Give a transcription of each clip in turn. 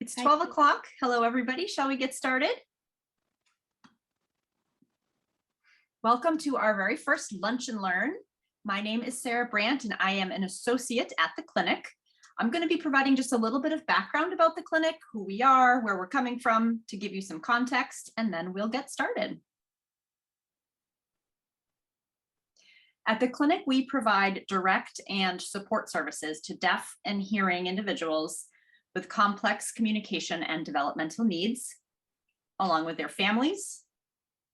It's 12 o'clock. Hello, everybody. Shall we get started? Welcome to our very first Lunch and Learn. My name is Sarah Brandt, and I am an associate at the clinic. I'm going to be providing just a little bit of background about the clinic, who we are, where we're coming from, to give you some context, and then we'll get started. At the clinic, we provide direct and support services to deaf and hearing individuals with complex communication and developmental needs, along with their families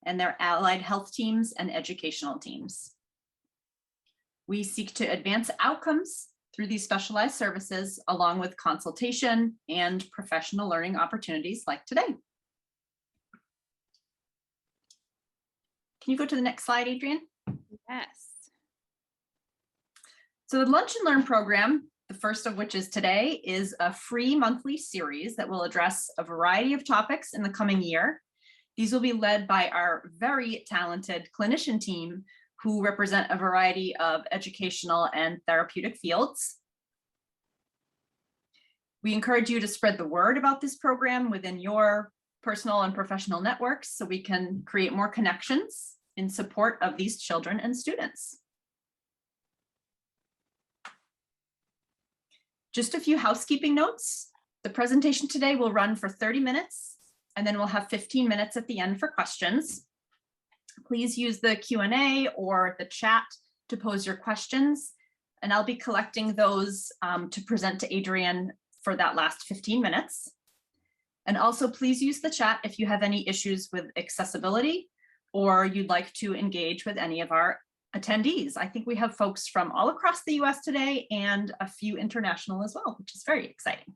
and their allied health teams and educational teams. We seek to advance outcomes through these specialized services, along with consultation and professional learning opportunities like today. Can you go to the next slide, Adrienne? Yes. So the Lunch and Learn program, the first of which is today, is a free monthly series that will address a variety of topics in the coming year. These will be led by our very talented clinician team who represent a variety of educational and therapeutic fields. We encourage you to spread the word about this program within your personal and professional networks so we can create more connections in support of these children and students. Just a few housekeeping notes. The presentation today will run for 30 minutes, and then we'll have 15 minutes at the end for questions. Please use the Q&A or the chat to pose your questions, and I'll be collecting those to present to Adrienne for that last 15 minutes. And also please use the chat if you have any issues with accessibility or you'd like to engage with any of our attendees. I think we have folks from all across the US today and a few international as well, which is very exciting.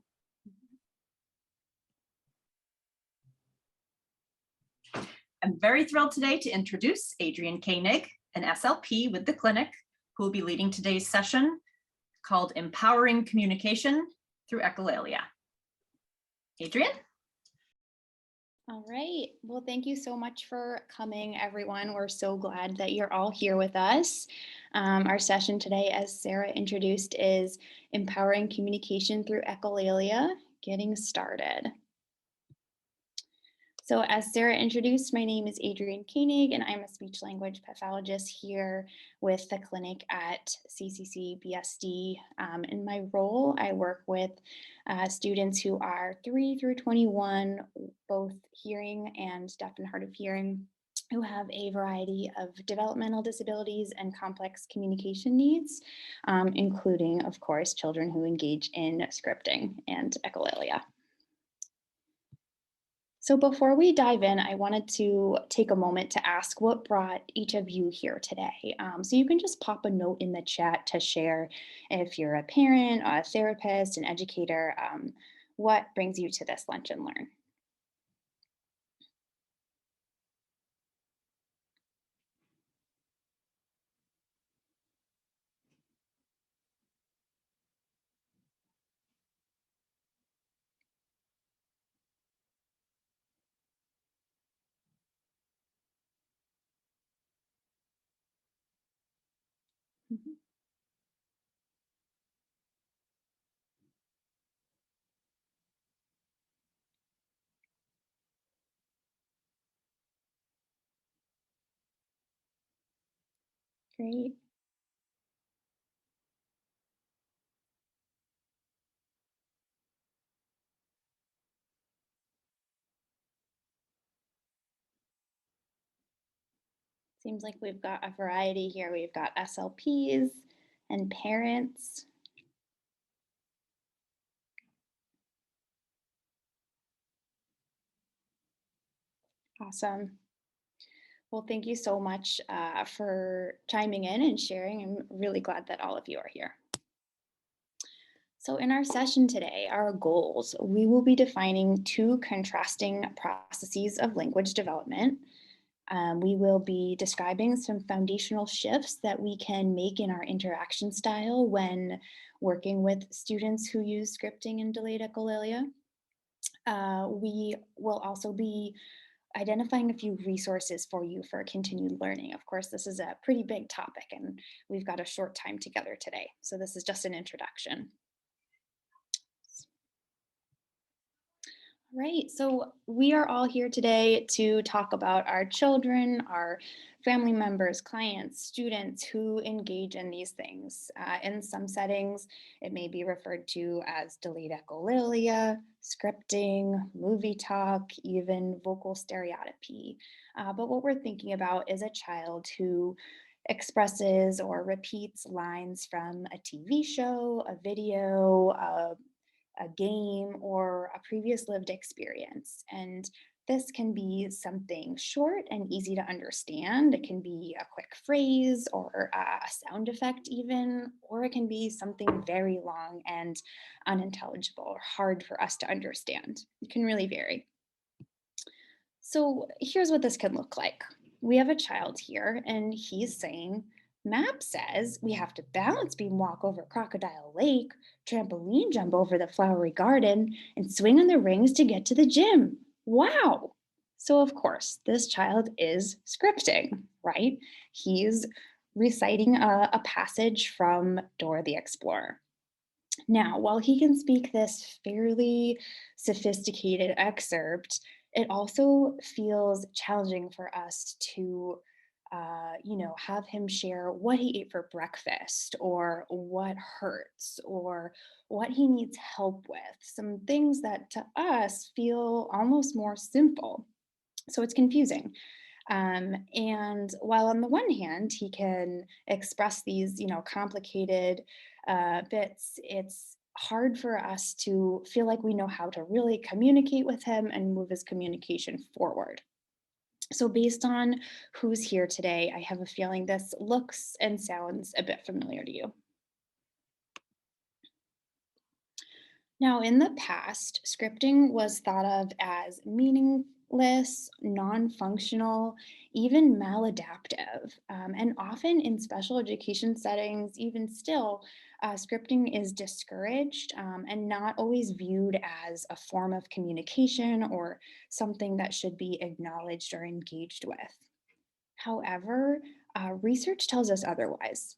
I'm very thrilled today to introduce Adrienne Koenig, an SLP with the clinic, who will be leading today's session called Empowering Communication through Echolalia. Adrienne? All right. Well, thank you so much for coming, everyone. We're so glad that you're all here with us. Our session today, as Sarah introduced, is Empowering Communication through Echolalia, getting started. So as Sarah introduced, my name is Adrienne Koenig, and I'm a speech language pathologist here with the clinic at CCC BSD. In my role, I work with students who are 3 through 21, both hearing and deaf and hard of hearing, who have a variety of developmental disabilities and complex communication needs, including, of course, children who engage in scripting and echolalia. So before we dive in, I wanted to take a moment to ask what brought each of you here today. So you can just pop a note in the chat to share if you're a parent, a therapist, an educator, what brings you to this Lunch and Learn. Great. Seems like we've got a variety here. We've got SLPs and parents. Awesome. Well, thank you so much for chiming in and sharing. I'm really glad that all of you are here. So in our session today, our goals, we will be defining 2 contrasting processes of language development. We will be describing some foundational shifts that we can make in our interaction style when working with students who use scripting and delayed echolalia. We will also be identifying a few resources for you for continued learning. Of course, this is a pretty big topic and we've got a short time together today. So this is just an introduction. Right. So we are all here today to talk about our children, our family members, clients, students who engage in these things. In some settings, it may be referred to as delayed echolalia, scripting, movie talk, even vocal stereotypy. But what we're thinking about is a child who expresses or repeats lines from a TV show, a video, a game, or a previous lived experience. And this can be something short and easy to understand. It can be a quick phrase or a sound effect, even, or it can be something very long and unintelligible or hard for us to understand. It can really vary. So here's what this can look like. We have a child here, and he's saying, Map says we have to balance beam walk over Crocodile Lake, trampoline jump over the flowery garden, and swing on the rings to get to the gym. Wow. So, of course, this child is scripting, right? He's reciting a passage from Dora the Explorer. Now, while he can speak this fairly sophisticated excerpt, it also feels challenging for us to, have him share what he ate for breakfast or what hurts or what he needs help with. Some things that to us feel almost more simple. So it's confusing. And while on the one hand, he can express these, complicated bits, it's hard for us to feel like we know how to really communicate with him and move his communication forward. So, based on who's here today, I have a feeling this looks and sounds a bit familiar to you. Now, in the past, scripting was thought of as meaningless, non functional, even maladaptive. And often in special education settings, even still, scripting is discouraged and not always viewed as a form of communication or something that should be acknowledged or engaged with. However, research tells us otherwise.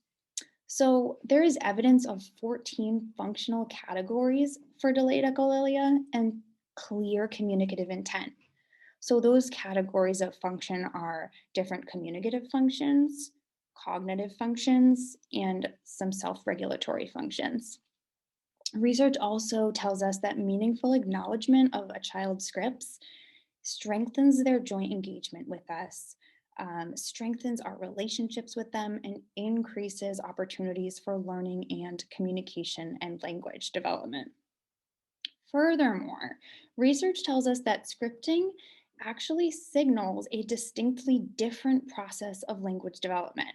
So there is evidence of 14 functional categories for delayed echolalia and clear communicative intent. So those categories of function are different communicative functions, cognitive functions, and some self-regulatory functions. Research also tells us that meaningful acknowledgement of a child's scripts strengthens their joint engagement with us, strengthens our relationships with them, and increases opportunities for learning and communication and language development. Furthermore, research tells us that scripting actually signals a distinctly different process of language development,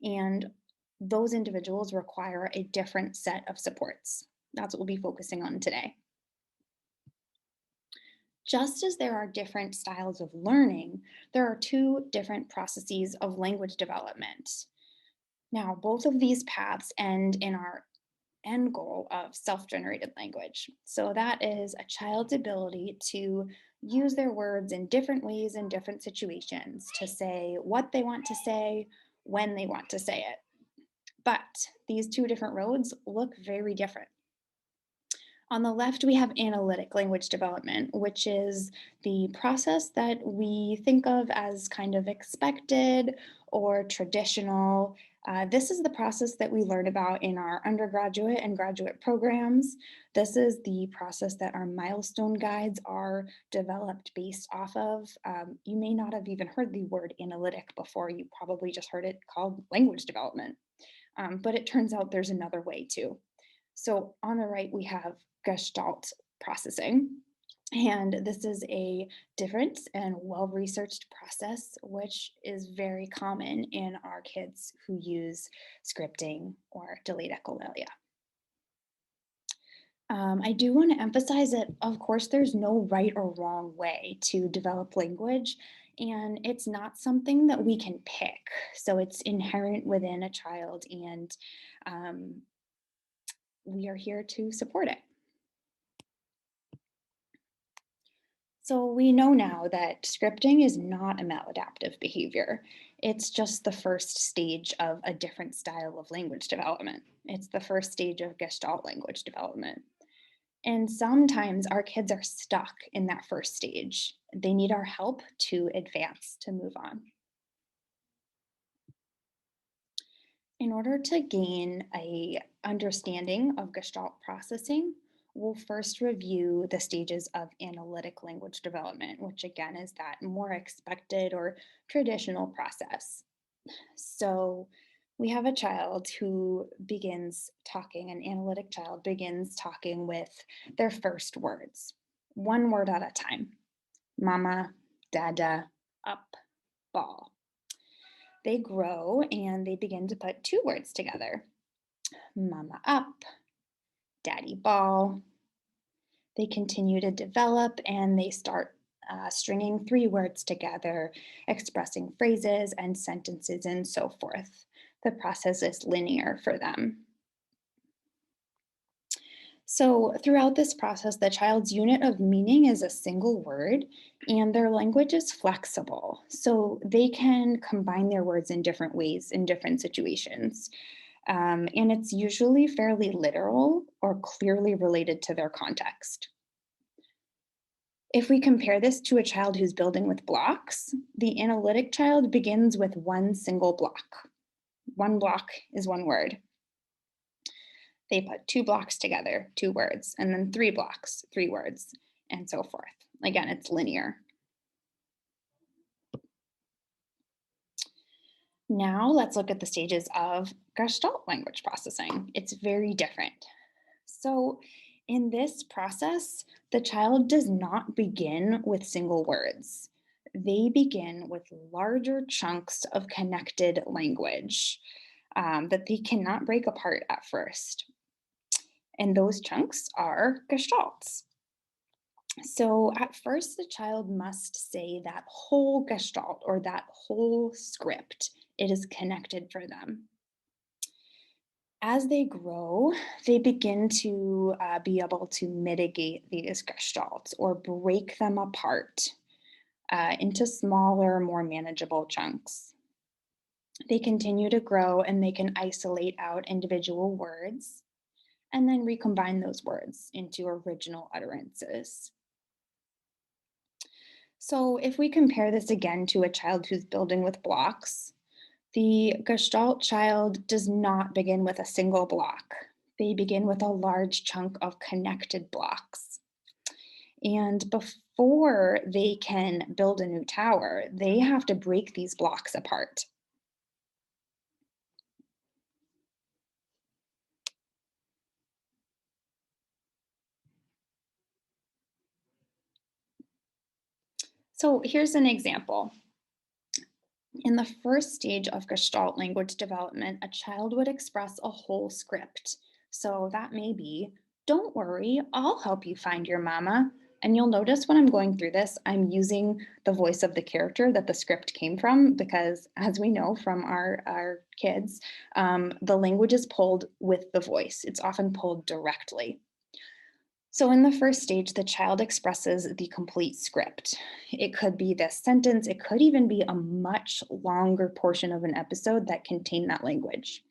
and those individuals require a different set of supports. That's what we'll be focusing on today. Just as there are different styles of learning, there are two different processes of language development. Now, both of these paths end in our end goal of self generated language. So, that is a child's ability to use their words in different ways in different situations to say what they want to say when they want to say it. But these two different roads look very different. On the left, we have analytic language development, which is the process that we think of as kind of expected or traditional. This is the process that we learn about in our undergraduate and graduate programs. This is the process that our milestone guides are developed based off of. You may not have even heard the word analytic before, you probably just heard it called language development. But it turns out there's another way too. So on the right, we have Gestalt processing. And this is a different and well researched process, which is very common in our kids who use scripting or delayed echolalia. I do want to emphasize that, of course, there's no right or wrong way to develop language, and it's not something that we can pick. So it's inherent within a child, and um, we are here to support it. So we know now that scripting is not a maladaptive behavior. It's just the first stage of a different style of language development. It's the first stage of Gestalt language development. And sometimes our kids are stuck in that first stage. They need our help to advance, to move on. In order to gain a understanding of Gestalt processing, we'll first review the stages of analytic language development, which again is that more expected or traditional process. So we have a child who begins talking, an analytic child begins talking with their first words, one word at a time: mama, dada, up, ball. They grow and they begin to put two words together: mama up, daddy ball. They continue to develop and they start stringing three words together, expressing phrases and sentences and so forth. The process is linear for them. So, throughout this process, the child's unit of meaning is a single word, and their language is flexible. So, they can combine their words in different ways in different situations. And it's usually fairly literal or clearly related to their context. If we compare this to a child who's building with blocks, the analytic child begins with one single block. One block is one word. They put two blocks together, two words, and then three blocks, three words, and so forth. Again, it's linear. Now let's look at the stages of Gestalt language processing. It's very different. So in this process, the child does not begin with single words. They begin with larger chunks of connected language that they cannot break apart at first. And those chunks are gestalts. So at first, the child must say that whole gestalt or that whole script. It is connected for them. As they grow, they begin to be able to mitigate these gestalts or break them apart into smaller, more manageable chunks. They continue to grow and they can isolate out individual words and then recombine those words into original utterances. So, if we compare this again to a child who's building with blocks, the Gestalt child does not begin with a single block. They begin with a large chunk of connected blocks. And before they can build a new tower, they have to break these blocks apart. So here's an example. In the first stage of Gestalt language development, a child would express a whole script. So that may be, don't worry, I'll help you find your mama. And you'll notice when I'm going through this, I'm using the voice of the character that the script came from, because as we know from our kids, the language is pulled with the voice. It's often pulled directly. So, in the first stage, the child expresses the complete script. It could be this sentence, it could even be a much longer portion of an episode that contain that language.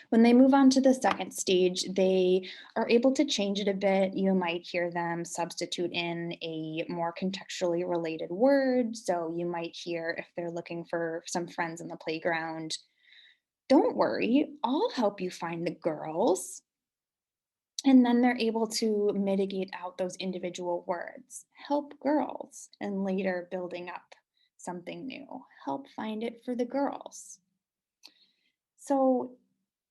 When they move on to the second stage, they are able to change it a bit. You might hear them substitute in a more contextually related word. So, you might hear, if they're looking for some friends in the playground, don't worry, I'll help you find the girls. And then they're able to mitigate out those individual words, help girls, and later building up something new, help find it for the girls. So,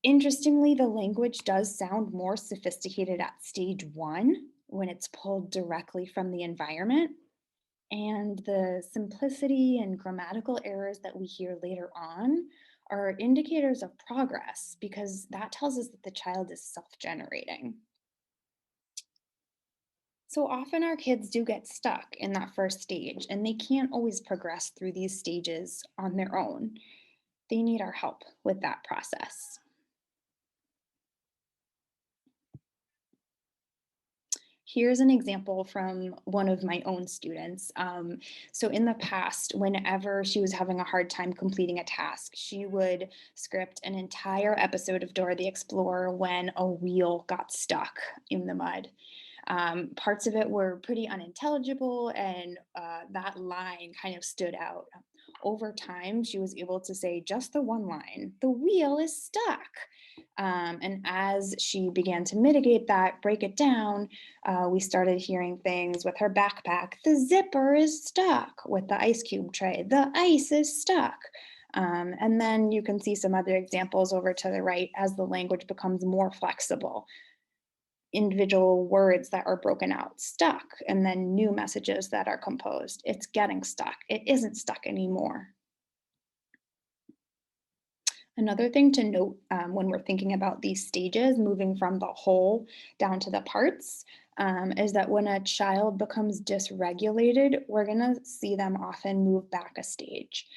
interestingly, the language does sound more sophisticated at stage one when it's pulled directly from the environment. And the simplicity and grammatical errors that we hear later on are indicators of progress, because that tells us that the child is self generating. So often our kids do get stuck in that first stage and they can't always progress through these stages on their own. They need our help with that process. Here's an example from one of my own students. So, in the past, whenever she was having a hard time completing a task, she would script an entire episode of Dora the Explorer when a wheel got stuck in the mud. Parts of it were pretty unintelligible, and that line kind of stood out. Over time, she was able to say just the one line, the wheel is stuck. And as she began to mitigate that, break it down, we started hearing things with her backpack. The zipper is stuck. With the ice cube tray, the ice is stuck. And then you can see some other examples over to the right as the language becomes more flexible. Individual words that are broken out, stuck, and then new messages that are composed. It's getting stuck. It isn't stuck anymore. Another thing to note when we're thinking about these stages, moving from the whole down to the parts, is that when a child becomes dysregulated, we're going to see them often move back a stage.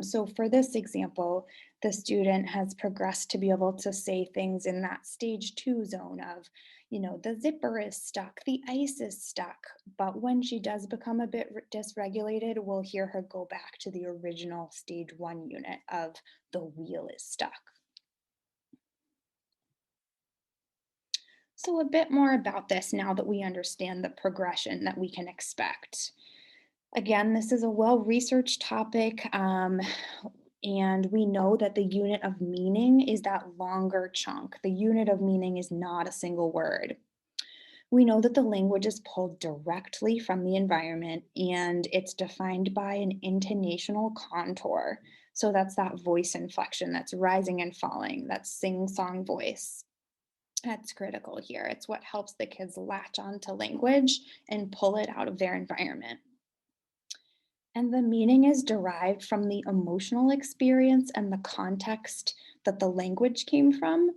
So, for this example, the student has progressed to be able to say things in that stage two zone of, the zipper is stuck, the ice is stuck. But when she does become a bit dysregulated, we'll hear her go back to the original stage one unit of the wheel is stuck. So, a bit more about this now that we understand the progression that we can expect. Again, this is a well researched topic, and we know that the unit of meaning is that longer chunk. The unit of meaning is not a single word. We know that the language is pulled directly from the environment and it's defined by an intonational contour. So that's that voice inflection that's rising and falling, that sing song voice. That's critical here. It's what helps the kids latch on to language and pull it out of their environment. And the meaning is derived from the emotional experience and the context that the language came from,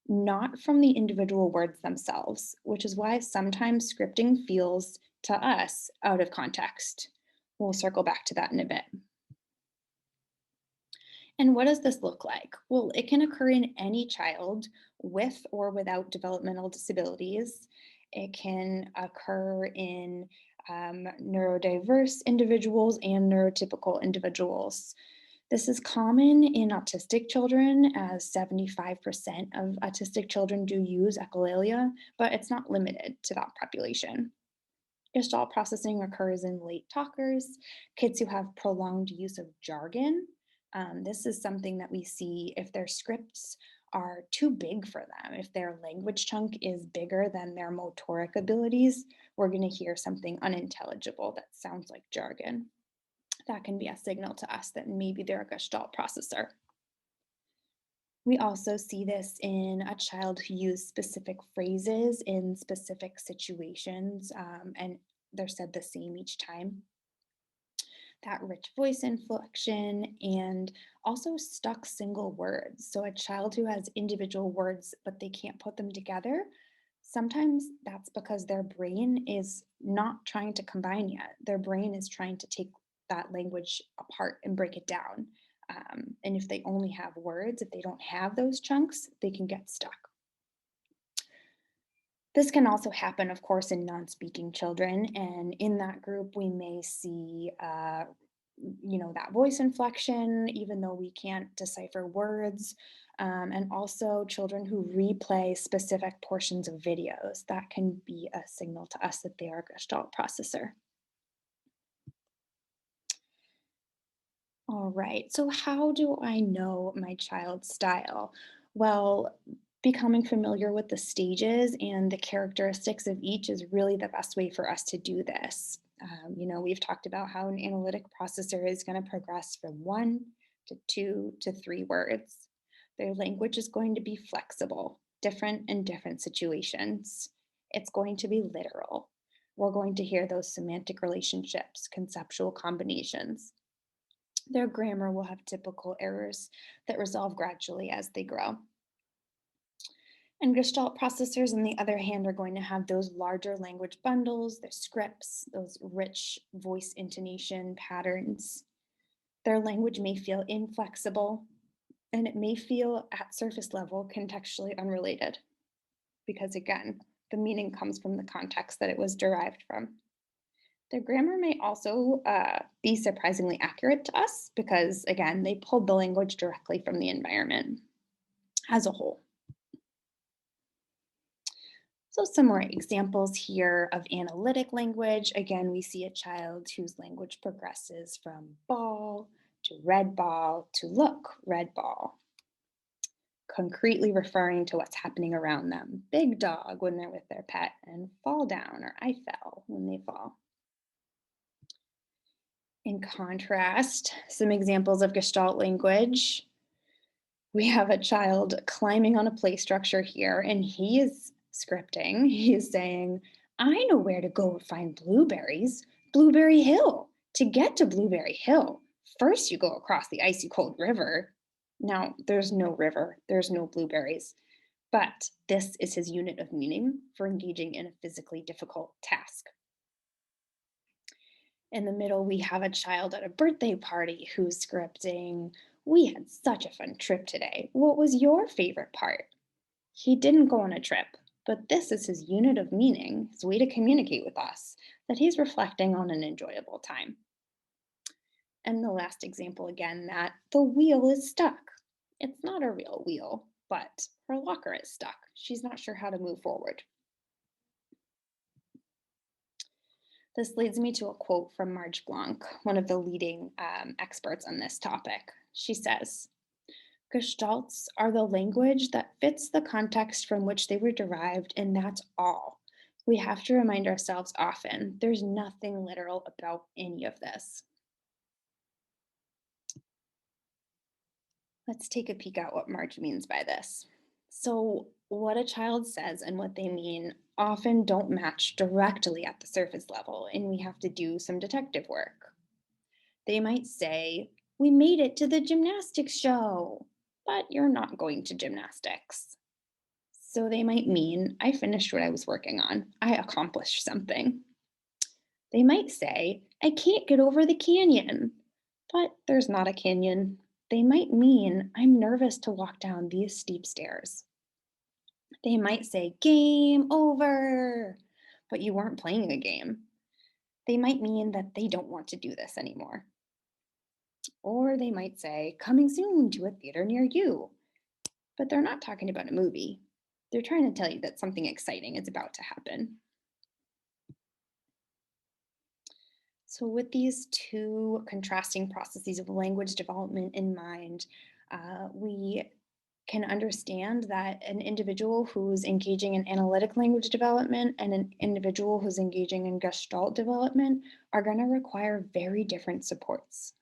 not from the individual words themselves, which is why sometimes scripting feels to us out of context. We'll circle back to that in a bit. And what does this look like? Well, it can occur in any child with or without developmental disabilities. It can occur in neurodiverse individuals and neurotypical individuals. This is common in autistic children, as 75% of autistic children do use echolalia, but it's not limited to that population. Gestalt processing occurs in late talkers, kids who have prolonged use of jargon. This is something that we see if their scripts are too big for them, if their language chunk is bigger than their motoric abilities, we're going to hear something unintelligible that sounds like jargon. That can be a signal to us that maybe they're a Gestalt processor. We also see this in a child who used specific phrases in specific situations, and they're said the same each time. That rich voice inflection and also stuck single words. So, a child who has individual words but they can't put them together, sometimes that's because their brain is not trying to combine yet. Their brain is trying to take that language apart and break it down. And if they only have words, if they don't have those chunks, they can get stuck. This can also happen, of course, in non-speaking children, and in that group, we may see, that voice inflection, even though we can't decipher words, and also children who replay specific portions of videos. That can be a signal to us that they are a Gestalt processor. All right. So, how do I know my child's style? Well, becoming familiar with the stages and the characteristics of each is really the best way for us to do this. We've talked about how an analytic processor is going to progress from one to two to three words. Their language is going to be flexible, different in different situations. It's going to be literal. We're going to hear those semantic relationships, conceptual combinations. Their grammar will have typical errors that resolve gradually as they grow. And Gestalt processors, on the other hand, are going to have those larger language bundles, their scripts, those rich voice intonation patterns. Their language may feel inflexible, and it may feel at surface level contextually unrelated. Because again, The meaning comes from the context that it was derived from. The grammar may also be surprisingly accurate to us because, again, they pulled the language directly from the environment as a whole. So some more examples here of analytic language. Again, we see a child whose language progresses from ball to red ball to look, red ball, concretely referring to what's happening around them. Big dog when they're with their pet, and fall down or I fell when they fall. In contrast, some examples of Gestalt language. We have a child climbing on a play structure here, and he is scripting. He is saying, I know where to go find blueberries, Blueberry Hill. To get to Blueberry Hill, first you go across the icy cold river. Now, there's no river, there's no blueberries, but this is his unit of meaning for engaging in a physically difficult task. In the middle, we have a child at a birthday party who's scripting, we had such a fun trip today. What was your favorite part? He didn't go on a trip, but this is his unit of meaning, his way to communicate with us, that he's reflecting on an enjoyable time. And the last example again, that the wheel is stuck. It's not a real wheel, but her locker is stuck. She's not sure how to move forward. This leads me to a quote from Marge Blanc, one of the leading experts on this topic. She says, Gestalts are the language that fits the context from which they were derived, and that's all. We have to remind ourselves often there's nothing literal about any of this. Let's take a peek at what Marge means by this. So, what a child says and what they mean often don't match directly at the surface level, and we have to do some detective work. They might say, we made it to the gymnastics show, but you're not going to gymnastics. So they might mean, I finished what I was working on. I accomplished something. They might say, I can't get over the canyon, but there's not a canyon. They might mean, I'm nervous to walk down these steep stairs. They might say, game over, but you weren't playing a game. They might mean that they don't want to do this anymore. Or they might say, coming soon to a theater near you, but they're not talking about a movie. They're trying to tell you that something exciting is about to happen. So, with these two contrasting processes of language development in mind, we can understand that an individual who's engaging in analytic language development and an individual who's engaging in Gestalt development are going to require very different supports.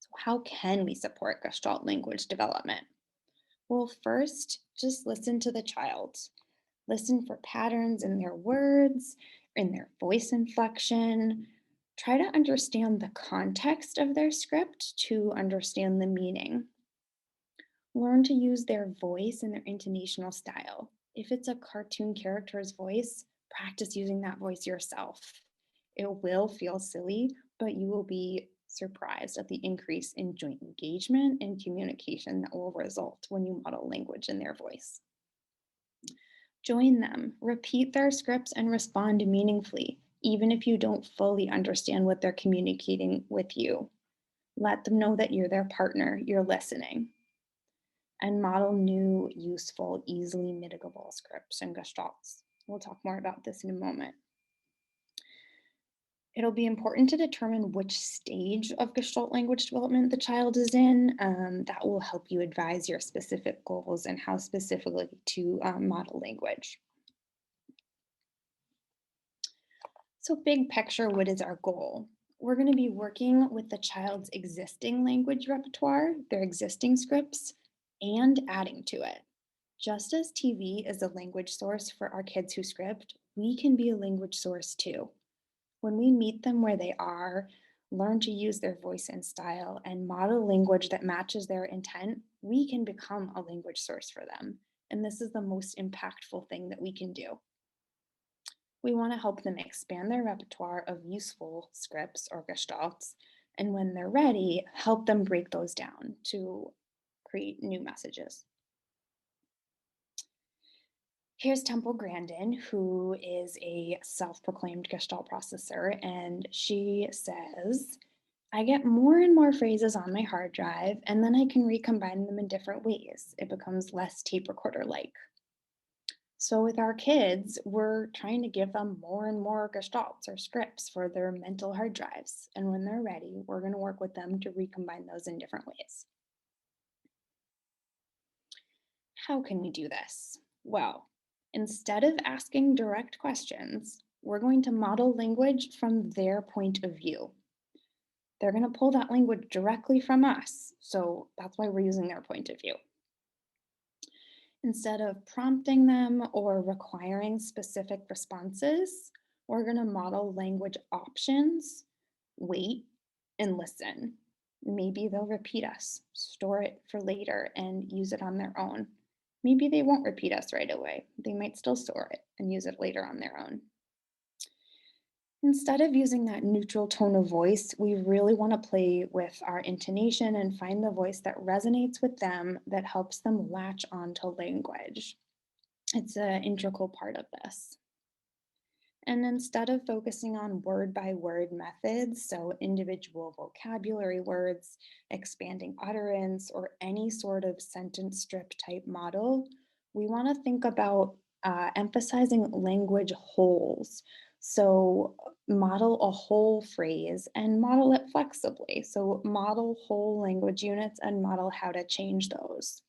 So, how can we support Gestalt language development? Well, first, just listen to the child. Listen for patterns in their words, in their voice inflection. Try to understand the context of their script to understand the meaning. Learn to use their voice and their intonational style. If it's a cartoon character's voice, practice using that voice yourself. It will feel silly, but you will be surprised at the increase in joint engagement and communication that will result when you model language in their voice. Join them, repeat their scripts, and respond meaningfully, even if you don't fully understand what they're communicating with you. Let them know that you're their partner, you're listening. And model new, useful, easily mitigable scripts and gestalts. We'll talk more about this in a moment. It'll be important to determine which stage of Gestalt language development the child is in. That will help you advise your specific goals and how specifically to model language. So big picture, what is our goal? We're going to be working with the child's existing language repertoire, their existing scripts, and adding to it. Just as TV is a language source for our kids who script, we can be a language source too. When we meet them where they are, learn to use their voice and style, and model language that matches their intent, we can become a language source for them. And this is the most impactful thing that we can do. We want to help them expand their repertoire of useful scripts or gestalts, and when they're ready, help them break those down to create new messages. Here's Temple Grandin, who is a self-proclaimed Gestalt processor, and she says, I get more and more phrases on my hard drive, and then I can recombine them in different ways. It becomes less tape recorder-like. So with our kids, we're trying to give them more and more gestalts or scripts for their mental hard drives. And when they're ready, we're going to work with them to recombine those in different ways. How can we do this? Well, instead of asking direct questions, we're going to model language from their point of view. They're going to pull that language directly from us. So that's why we're using their point of view. Instead of prompting them or requiring specific responses, we're going to model language options, wait, and listen. Maybe they'll repeat us, store it for later, and use it on their own. Maybe they won't repeat us right away. They might still store it and use it later on their own. Instead of using that neutral tone of voice, we really want to play with our intonation and find the voice that resonates with them, that helps them latch onto language. It's an integral part of this. And instead of focusing on word by word methods, so individual vocabulary words, expanding utterance, or any sort of sentence strip type model, we want to think about emphasizing language wholes. So model a whole phrase and model it flexibly. So model whole language units and model how to change those.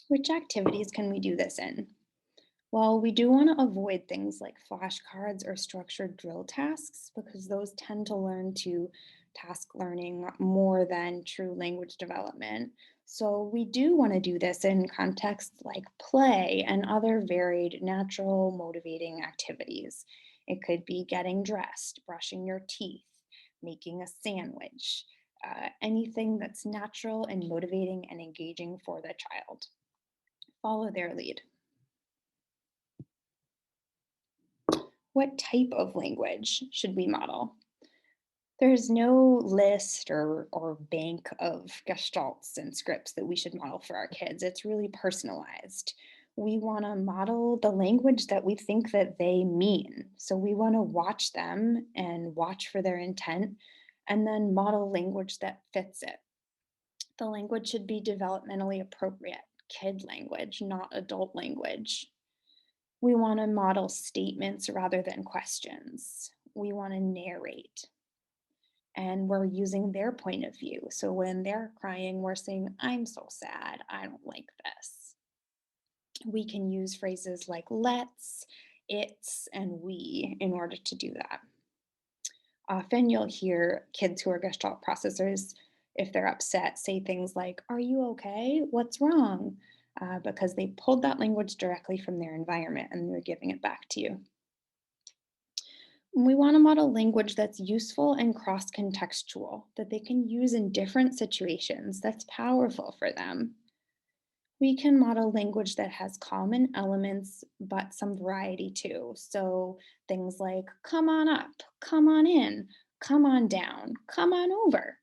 Which activities can we do this in? Well, we do want to avoid things like flashcards or structured drill tasks because those tend to learn to task learning more than true language development. So we do want to do this in contexts like play and other varied, natural, motivating activities. It could be getting dressed, brushing your teeth, making a sandwich, anything that's natural and motivating and engaging for the child. Follow their lead. What type of language should we model? There's no list or bank of gestalts and scripts that we should model for our kids. It's really personalized. We want to model the language that we think that they mean. So we want to watch them and watch for their intent and then model language that fits it. The language should be developmentally appropriate, kid language, not adult language. We want to model statements rather than questions. We want to narrate. And we're using their point of view. So when they're crying, we're saying, I'm so sad. I don't like this. We can use phrases like let's, it's, and we in order to do that. Often you'll hear kids who are Gestalt processors, if they're upset, say things like, are you okay? What's wrong? Because they pulled that language directly from their environment and they're giving it back to you. We want to model language that's useful and cross-contextual, that they can use in different situations, that's powerful for them. We can model language that has common elements, but some variety too. So things like come on up, come on in, come on down, come on over.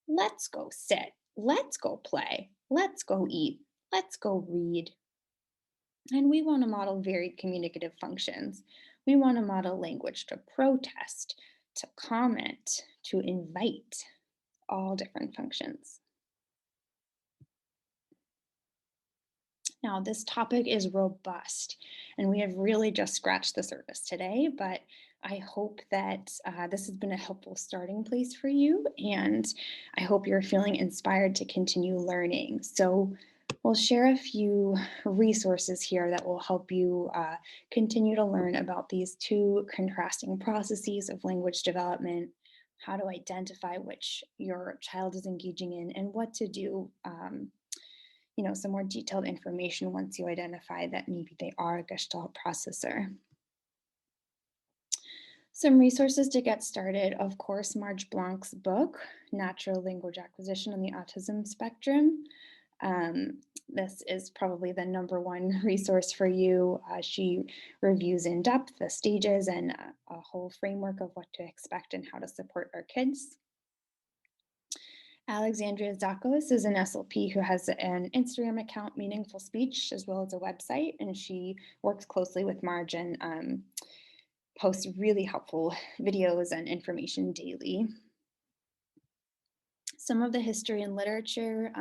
Let's go sit, let's go play, let's go eat, let's go read. And we want to model varied communicative functions. We want to model language to protest, to comment, to invite, all different functions. Now, this topic is robust, and we have really just scratched the surface today, but I hope that this has been a helpful starting place for you, and I hope you're feeling inspired to continue learning. So we'll share a few resources here that will help you continue to learn about these two contrasting processes of language development, how to identify which your child is engaging in, and what to do some more detailed information once you identify that maybe they are a Gestalt processor. Some resources to get started, of course, Marge Blanc's book, Natural Language Acquisition on the Autism Spectrum. This is probably the #1 resource for you. She reviews in depth the stages and a whole framework of what to expect and how to support our kids. Alexandria Zakos is an SLP who has an Instagram account, Meaningful Speech, as well as a website, and she works closely with Marge and posts really helpful videos and information daily. Some of the history and literature,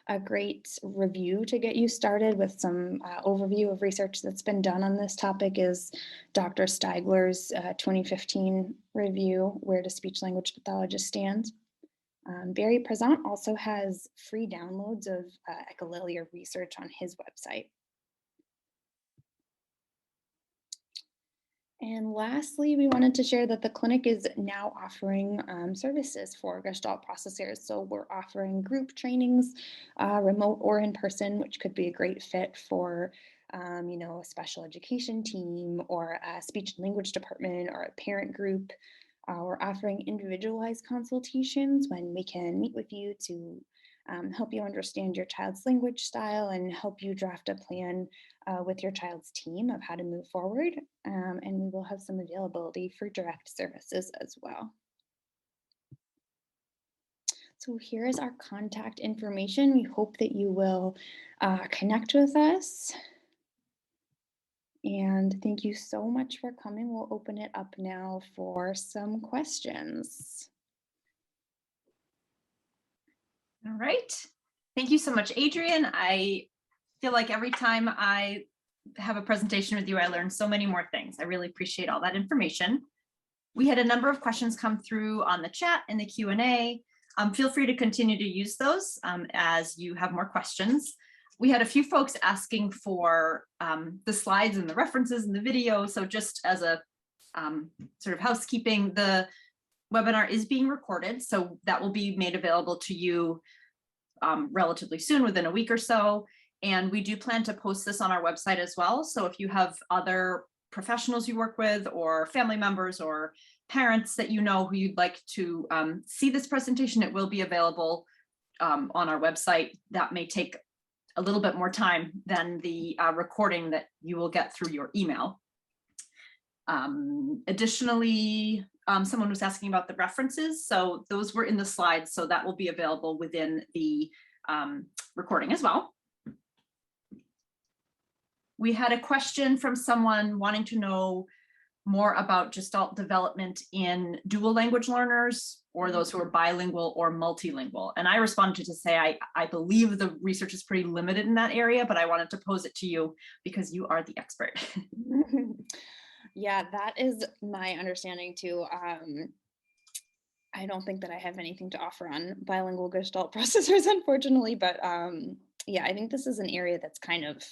a great review to get you started with some overview of research that's been done on this topic is Dr. Steigler's 2015 review, Where Does Speech Language Pathologists Stand? Barry Prezant also has free downloads of echolalia research on his website. And lastly, we wanted to share that the clinic is now offering services for Gestalt processors. So we're offering group trainings, remote or in person, which could be a great fit for a special education team or a speech and language department or a parent group. We're offering individualized consultations when we can meet with you to help you understand your child's language style and help you draft a plan with your child's team of how to move forward. And we will have some availability for direct services as well. So here is our contact information. We hope that you will connect with us. And thank you so much for coming. We'll open it up now for some questions. All right. Thank you so much, Adrian. I feel like every time I have a presentation with you, I learn so many more things. I really appreciate all that information. We had a number of questions come through on the chat and the Q&A. Feel free to continue to use those as you have more questions. We had a few folks asking for the slides and the references in the video. So just as a sort of housekeeping, the webinar is being recorded. So that will be made available to you relatively soon, within a week or so. And we do plan to post this on our website as well. So if you have other professionals you work with or family members or parents that you know who you'd like to see this presentation, it will be available on our website. That may take a little bit more time than the recording that you will get through your email. Additionally, someone was asking about the references. So those were in the slides. So that will be available within the recording as well. We had a question from someone wanting to know more about Gestalt development in dual language learners or those who are bilingual or multilingual. And I responded to say, I believe the research is pretty limited in that area, but I wanted to pose it to you because you are the expert. Yeah, that is my understanding too. I don't think that I have anything to offer on bilingual Gestalt processors, unfortunately, but yeah, I think this is an area that's kind of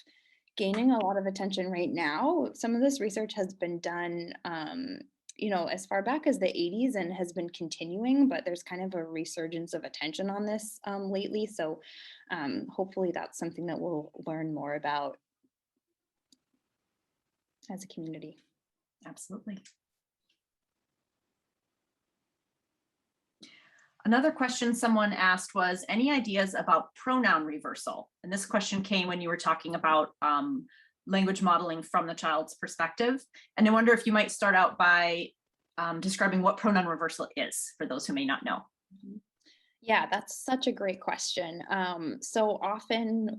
gaining a lot of attention right now. Some of this research has been done, as far back as the 80s and has been continuing, but there's kind of a resurgence of attention on this lately. So hopefully that's something that we'll learn more about as a community. Absolutely. Another question someone asked was, any ideas about pronoun reversal? And this question came when you were talking about language modeling from the child's perspective. And I wonder if you might start out by describing what pronoun reversal is for those who may not know. Yeah, that's such a great question. So often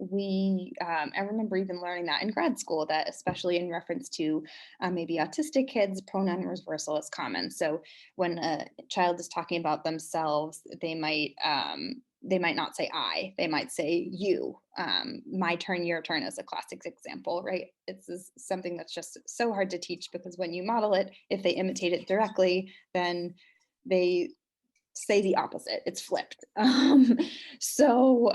I remember even learning that in grad school, that especially in reference to maybe autistic kids, pronoun reversal is common. So when a child is talking about themselves, they might not say I, they might say you. My turn, your turn is a classic example, right? It's something that's just so hard to teach because when you model it, if they imitate it directly, then they say the opposite, it's flipped. So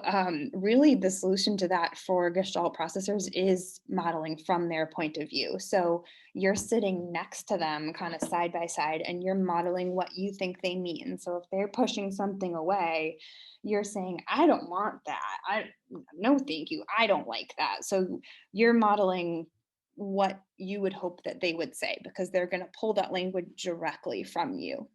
really the solution to that for Gestalt processors is modeling from their point of view. So you're sitting next to them kind of side by side and you're modeling what you think they mean. So if they're pushing something away, you're saying, I don't want that. No, thank you. I don't like that. So you're modeling what you would hope that they would say because they're going to pull that language directly from you.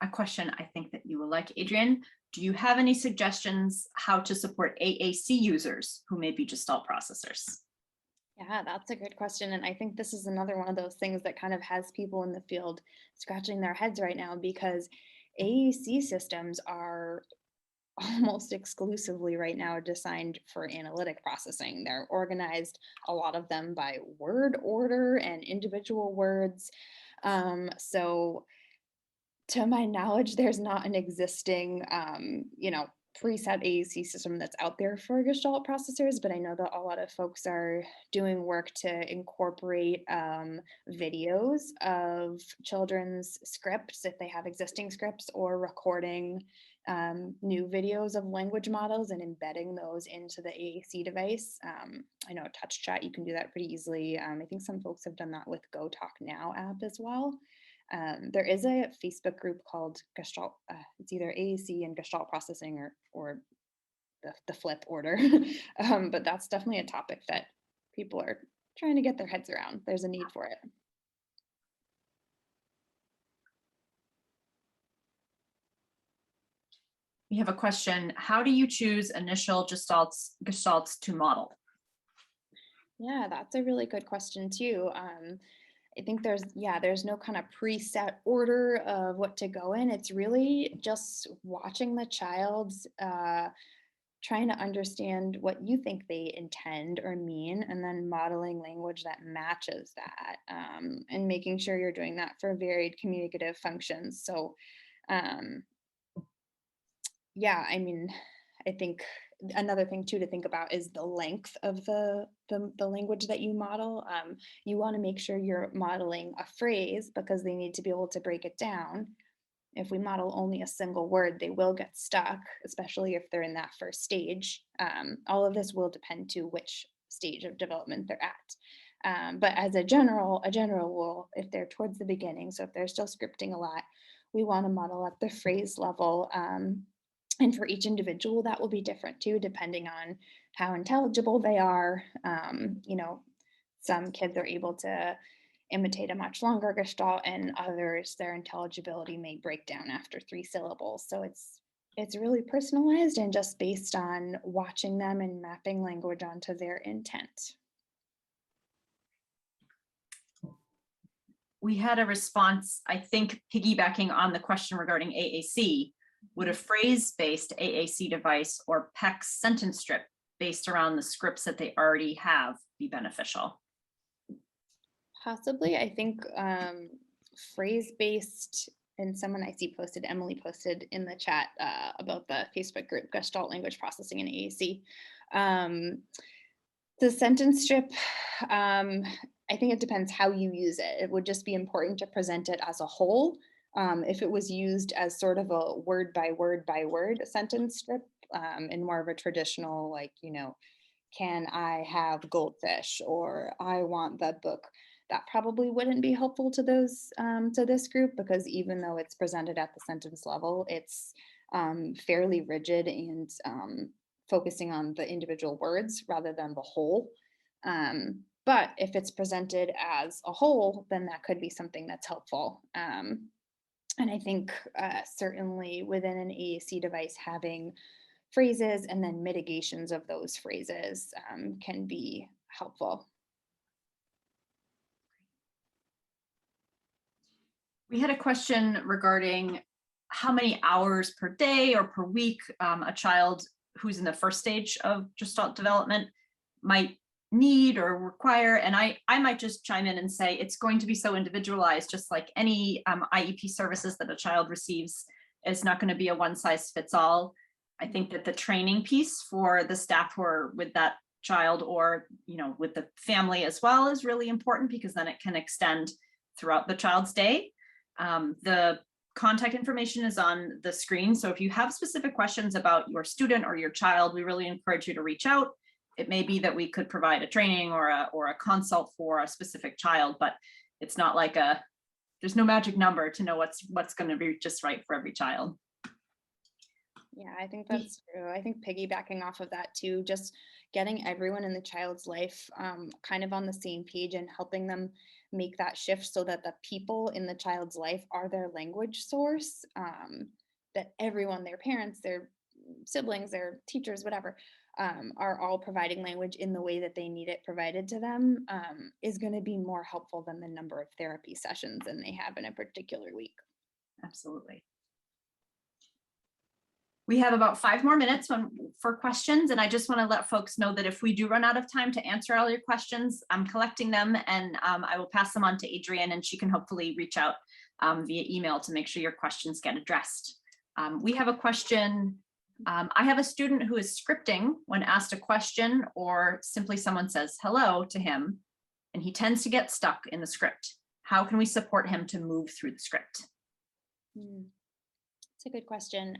A question I think that you will like, Adrian. Do you have any suggestions how to support AAC users who may be Gestalt processors? Yeah, that's a good question. And I think this is another one of those things that kind of has people in the field scratching their heads right now because AAC systems are almost exclusively right now designed for analytic processing. They're organized, a lot of them by word order and individual words. So to my knowledge, there's not an existing, preset AAC system that's out there for Gestalt processors, but I know that a lot of folks are doing work to incorporate videos of children's scripts if they have existing scripts or recording new videos of language models and embedding those into the AAC device. I know Touch Chat, you can do that pretty easily. I think some folks have done that with Go Talk Now app as well. There is a Facebook group called Gestalt. It's either AAC and Gestalt processing or the flip order. But that's definitely a topic that people are trying to get their heads around. There's a need for it. We have a question. How do you choose initial gestalts to model? Yeah, that's a really good question too. I think there's no kind of preset order of what to go in. It's really just watching the child's trying to understand what you think they intend or mean, and then modeling language that matches that, and making sure you're doing that for varied communicative functions. So, um, yeah, I mean, I think another thing too to think about is the length of the language that you model. You want to make sure you're modeling a phrase because they need to be able to break it down. If we model only a single word, they will get stuck, especially if they're in that first stage. All of this will depend to which stage of development they're at. But as a general rule, if they're towards the beginning, so if they're still scripting a lot, we want to model at the phrase level. And for each individual, that will be different too, depending on how intelligible they are. Some kids are able to imitate a much longer gestalt, and others, their intelligibility may break down after 3 syllables. So it's really personalized and just based on watching them and mapping language onto their intent. We had a response, I think, piggybacking on the question regarding AAC. Would a phrase-based AAC device or PECS sentence strip based around the scripts that they already have be beneficial? Possibly, I think phrase-based, and someone I see posted, Emily posted in the chat about the Facebook group Gestalt Language Processing in AAC. The sentence strip, I think it depends how you use it. It would just be important to present it as a whole. If it was used as sort of a word by word by word sentence strip, in more of a traditional, like, can I have goldfish, or I want that book, that probably wouldn't be helpful to those to this group, because even though it's presented at the sentence level, it's fairly rigid and focusing on the individual words rather than the whole. But if it's presented as a whole, then that could be something that's helpful. And I think certainly within an AAC device, having phrases and then mitigations of those phrases can be helpful. We had a question regarding how many hours per day or per week a child who's in the first stage of Gestalt development might need or require. And I might just chime in and say it's going to be so individualized, just like any IEP services that a child receives. It's not going to be a one size fits all. I think that the training piece for the staff who are with that child, or with the family as well, is really important, because then it can extend throughout the child's day. The contact information is on the screen. So if you have specific questions about your student or your child, we really encourage you to reach out. It may be that we could provide a training or a consult for a specific child, but it's not like there's no magic number to know what's going to be just right for every child. Yeah, I think that's true. I think piggybacking off of that too, just getting everyone in the child's life kind of on the same page and helping them make that shift so that the people in the child's life are their language source, that everyone, their parents, their siblings, their teachers, whatever, are all providing language in the way that they need it provided to them, is going to be more helpful than the number of therapy sessions that they have in a particular week. Absolutely. We have about 5 more minutes for questions, and I just want to let folks know that if we do run out of time to answer all your questions, I'm collecting them, and I will pass them on to Adrienne, and she can hopefully reach out via email to make sure your questions get addressed. We have a question. I have a student who is scripting when asked a question, or simply someone says hello to him, and he tends to get stuck in the script. How can we support him to move through the script? It's a good question.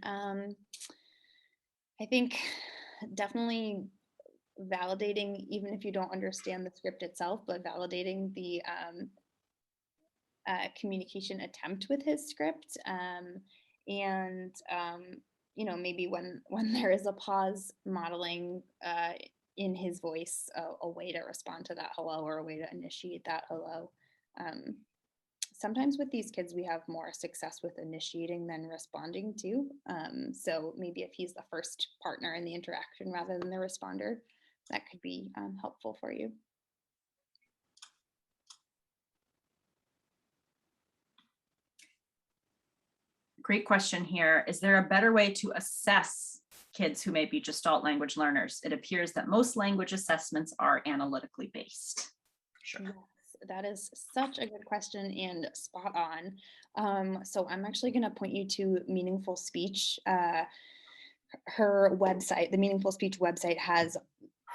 I think definitely validating, even if you don't understand the script itself, but validating the communication attempt with his script, and you know, maybe when there is a pause, modeling in his voice a way to respond to that hello, or a way to initiate that hello. Sometimes with these kids, we have more success with initiating than responding to. So maybe if he's the first partner in the interaction rather than the responder, that could be helpful for you. Great question here. Is there a better way to assess kids who may be Gestalt language learners? It appears that most language assessments are analytically based. Sure. Yes, that is such a good question and spot on. So I'm actually going to point you to Meaningful Speech. Her website, the Meaningful Speech website, has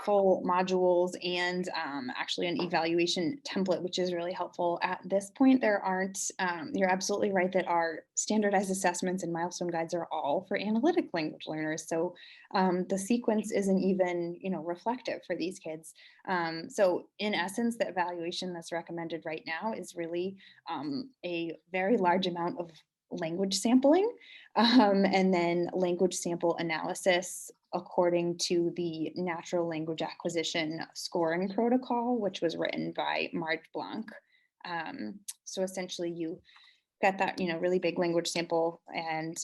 full modules and actually an evaluation template, which is really helpful. At this point, there aren't, you're absolutely right that our standardized assessments and milestone guides are all for analytic language learners. So the sequence isn't even, you know, reflective for these kids. So in essence, the evaluation that's recommended right now is really a very large amount of language sampling, and then language sample analysis according to the natural language acquisition scoring protocol, which was written by Marge Blanc. So essentially you get that, you know, really big language sample and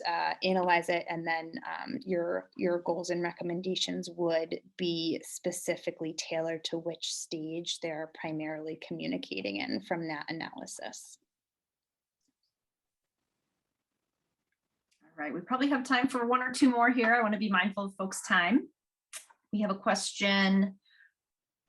analyze it, and then your goals and recommendations would be specifically tailored to which stage they're primarily communicating in from that analysis. Right, we probably have time for 1 or 2 more here. I want to be mindful of folks' time. We have a question.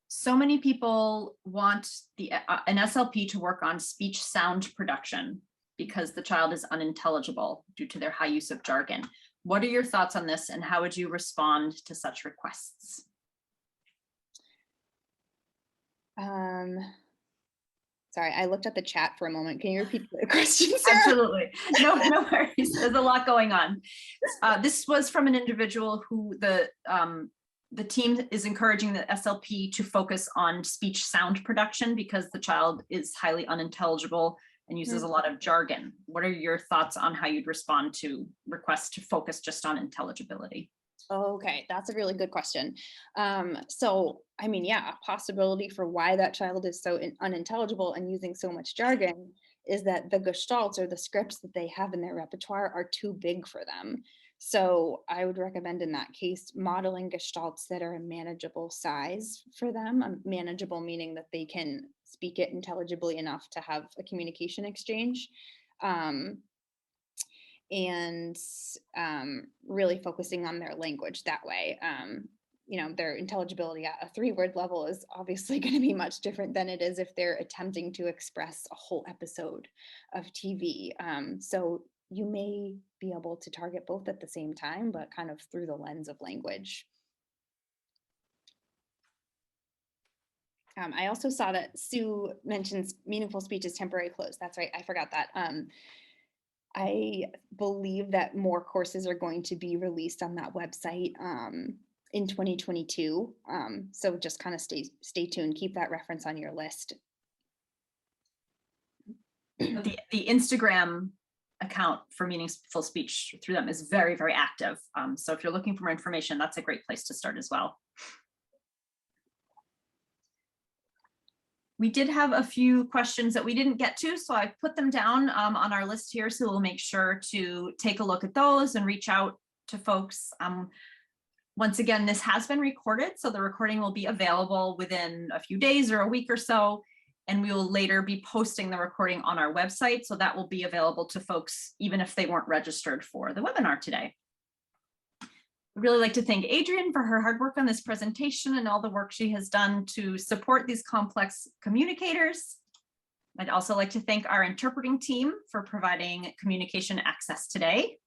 So many people want an SLP to work on speech sound production because the child is unintelligible due to their high use of jargon. What are your thoughts on this, and how would you respond to such requests? Sorry, I looked at the chat for a moment. Can you repeat the question, Sarah? Absolutely. No worries. There's a lot going on. This was from an individual who the team is encouraging the SLP to focus on speech sound production because the child is highly unintelligible and uses a lot of jargon. What are your thoughts on how you'd respond to requests to focus just on intelligibility? Okay, that's a really good question. So, I mean, yeah, a possibility for why that child is so unintelligible and using so much jargon is that the gestalts or the scripts that they have in their repertoire are too big for them. So I would recommend in that case modeling gestalts that are a manageable size for them. Manageable meaning that they can speak it intelligibly enough to have a communication exchange. And really focusing on their language that way. You know, their intelligibility at a 3-word level is obviously going to be much different than it is if they're attempting to express a whole episode of TV. So you may be able to target both at the same time, but kind of through the lens of language. I also saw that Sue mentions meaningful speech is temporary closed. That's right, I forgot that. I believe that more courses are going to be released on that website in 2022. So just kind of stay tuned, keep that reference on your list. The Instagram account for meaningful speech through them is very, very active. So if you're looking for more information, that's a great place to start as well. We did have a few questions that we didn't get to, so I put them down on our list here, so we'll make sure to take a look at those and reach out to folks. Once again, this has been recorded, so the recording will be available within a few days or a week or so, and we will later be posting the recording on our website, so that will be available to folks even if they weren't registered for the webinar today. I'd really like to thank Adrienne for her hard work on this presentation and all the work she has done to support these complex communicators. I'd also like to thank our interpreting team for providing communication access today.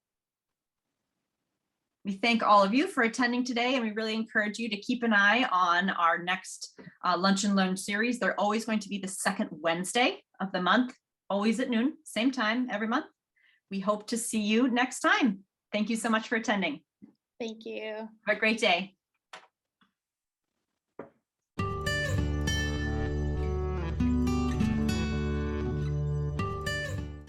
We thank all of you for attending today, and we really encourage you to keep an eye on our next Lunch and Learn series. They're always going to be the second Wednesday of the month, always at noon, same time every month. We hope to see you next time. Thank you so much for attending. Thank you. Have a great day.